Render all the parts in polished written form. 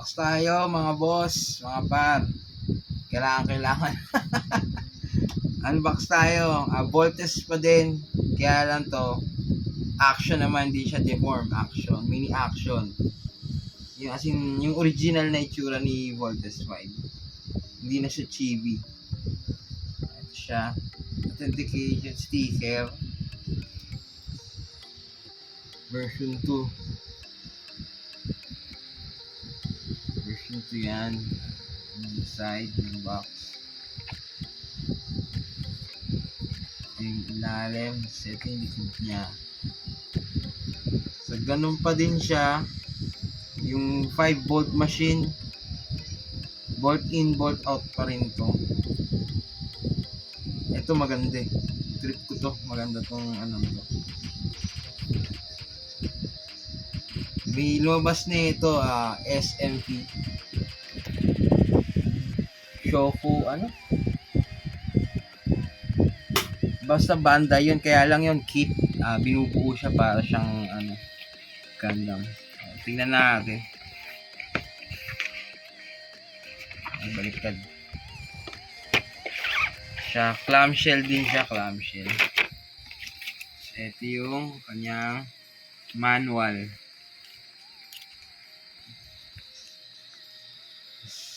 Unbox tayo mga boss, mga par. Kailangan. Unbox tayo. Voltes pa din. Kaya lang to, action naman, hindi siya deform. Action, mini action. Yung as in, yung original na itsura ni Voltes 5. Hindi na siya chibi. Ito siya. Authentication sticker. Version 2. Version 2 yan. Yung side, yung box. Yung ilalim, setting likod niya. So, ganun pa din siya. Yung 5 volt machine, bolt in, bolt out pa rin to. Ito maganda eh. Trip ko to. Maganda tong ano to. May lumabas na ito, SMP. Shofu, ano? Basta banda yun. Kaya lang yun, kit. Binubuo siya para siyang, ano, Gundam. Tingnan natin. Baliktad. Siya, clamshell din siya, clamshell. Ito yung kanyang manual.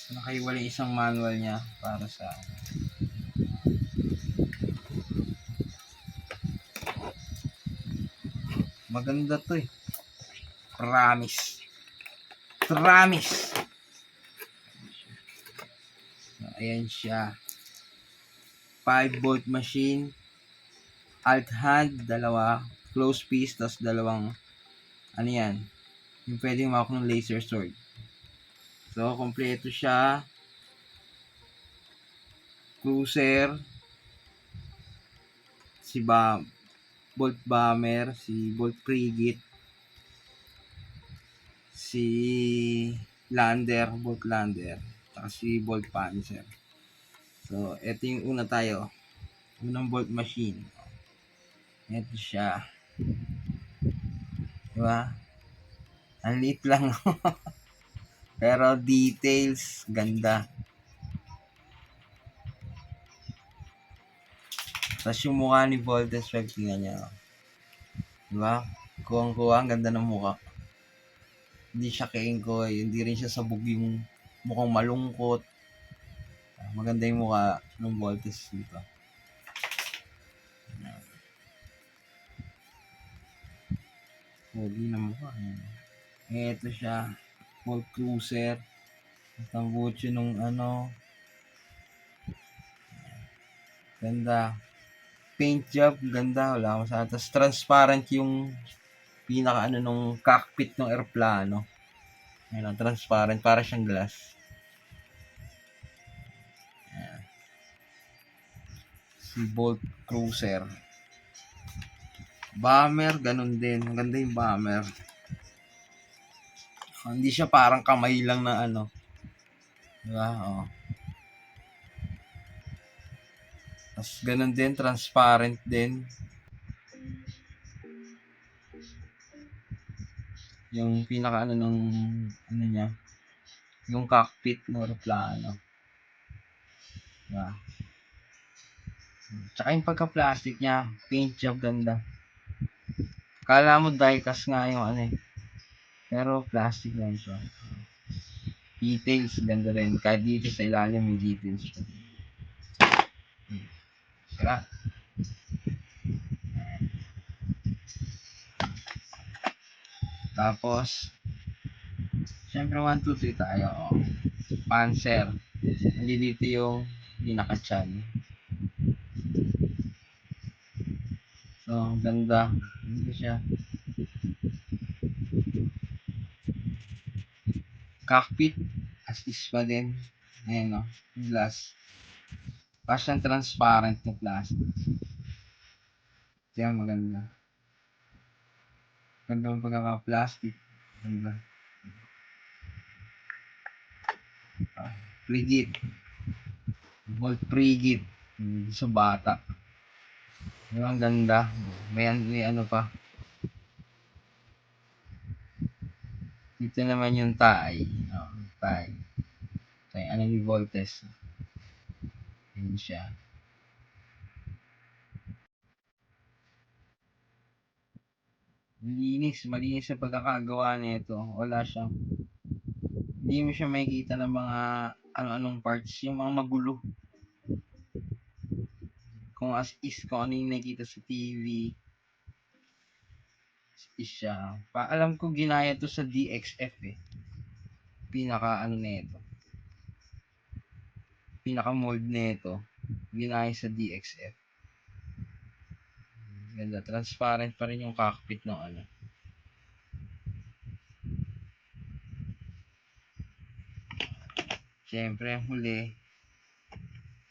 Nakaiwala isang manual niya para sa maganda to eh. Promise. Ayan siya. 5 volt machine. Alt hand, dalawa. Close piece, tapos dalawang ano yan. Yung pwedeng mawak ng laser sword. So, kompleto siya. Cruiser. Si Bolt Bomber. Si Bolt Frigate. Si Lander. Bolt Lander. Tapos si Bolt Panzer. So, ito yung una tayo. Unang Bolt machine. Ito siya. Diba? Ang liit lang. Pero details, ganda. Tapos yung mukha ni Voltes 5, tingnan niya. Diba? Kuwang-kuwa, ang ganda ng mukha. Hindi siya keengkoy, hindi rin siya sabog yung mukhang malungkot. Maganda yung mukha ng Voltes dito. Pogi na mukha. Ito siya. Volt Cruiser. Ang butso nung ano. Ganda. Paint job, ganda. Wala akong sa. Tapos transparent yung pinaka ano nung cockpit ng eroplano. Ayan, transparent. Para siyang glass. Ayan. Si Volt Cruiser. Bomber, ganun din. Maganda yung bomber. Hindi siya parang kamay lang na ano. Diba? Oh. Tapos ganun din, transparent din. Yung pinaka ano nung ano niya. Yung cockpit ng aeroplano. Diba? Tsaka yung pagka-plastic niya, paint job ganda. Kala mo die-cast nga yung ano eh. Pero plastic lang siya. Details, ganda rin. Kahit dito sa ilalim may details siya. Diba? Tapos, syempre 1, 2, 3 tayo. Oh. Panzer. Hindi dito yung pinaka-chan. So, ganda. Dito siya. Cockpit, as is pa din. Ayan o, glass. Parang transparent na plastic. Ito yan, maganda. Ganda ang pagkaka-plastic. Ganda. Frigate. Bolt Frigate. Sa bata. Diba, ang ganda. May ano pa. Dito naman yung Thai. Oh, Thai. Thai, ano ni Voltes. Yun siya. Malinis sa pagkakagawa nito. Wala siyang, hindi mo siya makikita ng mga ano-anong parts, yung mga magulo. Kung as is, kung ano yung nakikita sa TV, is siya. Alam ko ginaya to sa DXF eh. Pinaka ano nito. Pinaka mold nito. Ginaya sa DXF. Ganda. Transparent pa rin yung cockpit ng ano. Siyempre, ang huli,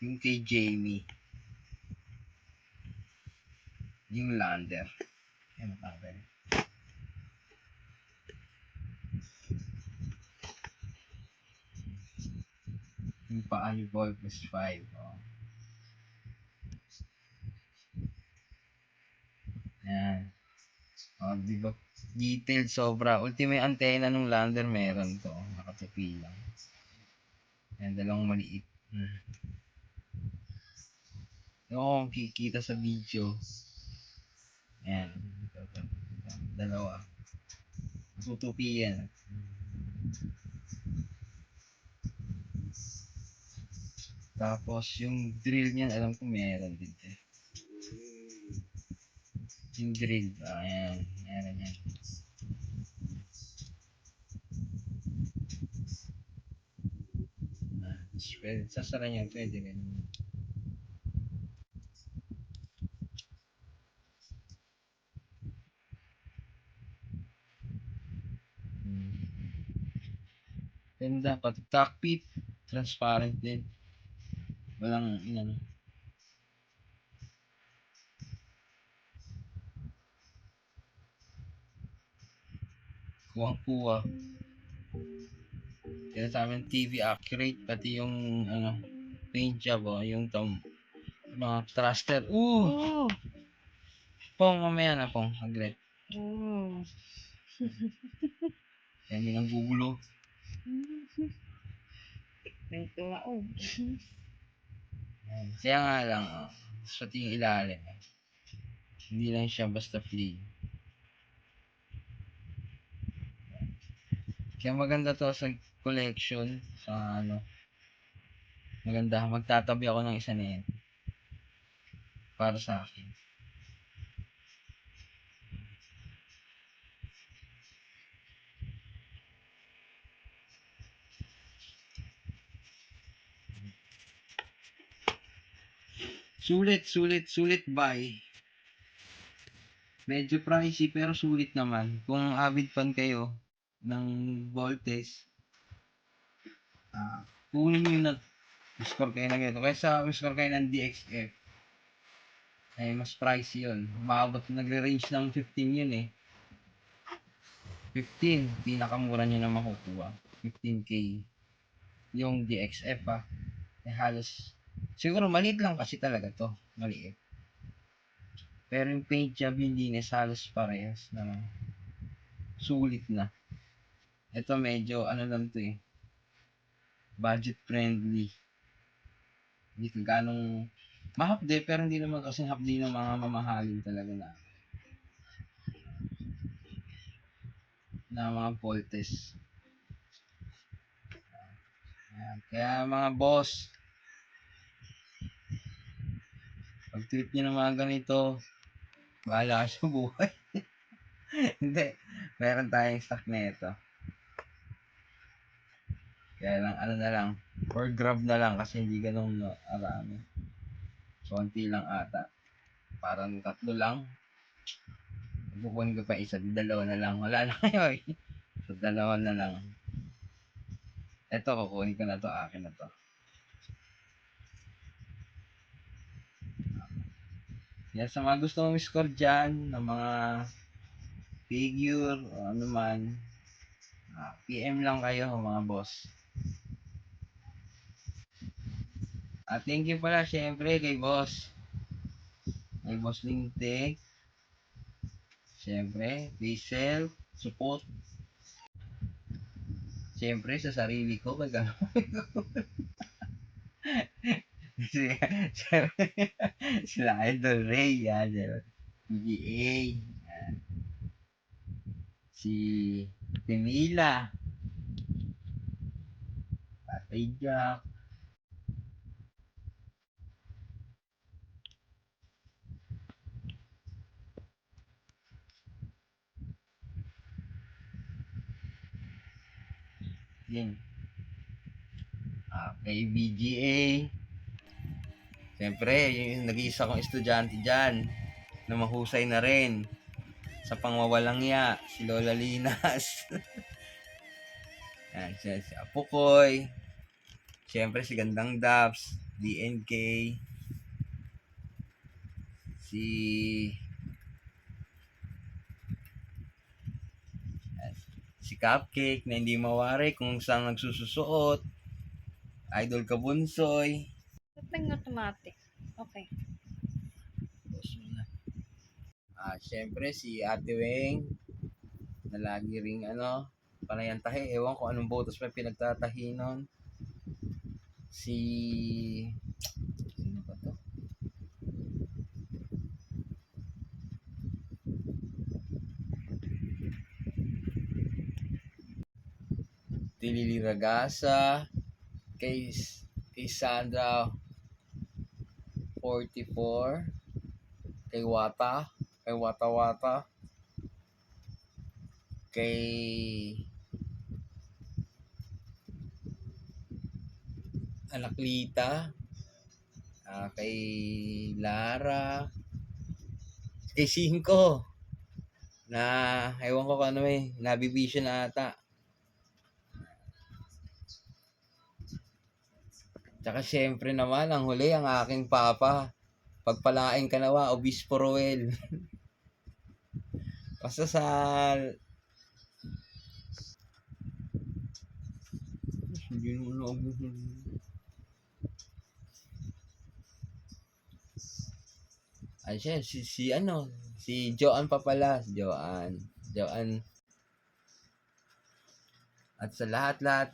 yung kay Jamie. Yung lander. Ano pa ba? Yung paa ni Volpes 5. Oh. Yan. Oh, di ba? Detailed sobra. Ultimo yung antenna ng lander meron to. Nakatipi lang. Yan, dalawang maliit. Yung kikita sa video. Yan. Dalawa. Tutupi yan. Tapos yung drill niyan, alam ko meron din. Yung drill. Ayan. Meron yan. Pwede, sasara niya. Pwede rin. Ganda. Pati cockpit. Transparent din. Walang inano. Kuwang-kuwa. Kaya sa amin TV accurate. Pati yung ano, paint job oh, yung tom mga thruster. Oh. Pong mamaya na pong. Agret. Oh. Yan yung ang gugulo. Ito nga oh. Kaya nga lang, oh, pati yung ilalim. Hindi lang siya basta plain. Kaya maganda to sa collection. Sa ano, maganda. Magtatabi ako ng isa na yan. Para sa akin. Sulit buy. Medyo pricey pero sulit naman. Kung avid fan kayo ng Voltes, kunin nyo yung score kayo na ganito. Kaysa score kayo ng DXF, ay mas pricey yun. Umabot, nagre-range ng 15 yun eh. 15, pinakamura nyo na makukuha. 15K. Yung DXF eh halos, siguro maliit lang kasi talaga to. Maliit. Pero yung paint job yung linis halos parehas na sulit na. Ito medyo ano lang to eh. Budget friendly. Hindi ka ganong mahapde pero hindi naman kasi hapdi ng mga mamahalin talaga na mga Voltes. Ayan. Kaya mga boss, pag trip nyo ng mga ganito, bahala ka sa buhay. Hindi. Meron tayong stock na ito. Kaya lang, ano na lang, for grab na lang kasi hindi ganun no, arami. Konti lang ata. Parang tatlo lang. Bukunin ko pa isa, di dalawa na lang. Wala na kayo eh. So, dalawa na lang. Ito, kukunin ko na to, akin na to. Yan, sa mga gusto mong score dyan, ng mga figure, o ano man, PM lang kayo, mga boss. At thank you pala, syempre, kay boss. Kay boss Lingtek. Syempre, please help, support. Siyempre, sa sarili ko, si, siyempre, sila Idol Ray, yan, PBA, yan. Si Temila, Tatay Jack, yun. Kay BGA, siyempre, yung nag-iisa kong estudyante dyan, na mahusay na rin, sa pangwawalang ya, si Lola Linas. Yan, si Apukoy, siyempre si Gandang Daps, DNK, si si Cupcake na hindi mawari kung saan nagsususuot, Idol Kabunsoy. Ba't nag-automatic? Okay. Siyempre si Ate Weng na lagi ring panayan tahi, ewan ko anong botos pa pinagtatahi nun. Sino ba to? Tilili Ragasa, kay Sandra 44, kay Wata Wata, kay Anaklita, kay Lara, kay Cinco, na ewan ko kung ano nabivision na ata. Tsaka syempre naman, ang huli, ang aking papa. Pagpalain ka nawa, Obispo Roel. Basta sa... Hindi naman ay siya, si Joanne pa pala. Joanne. At sa lahat-lahat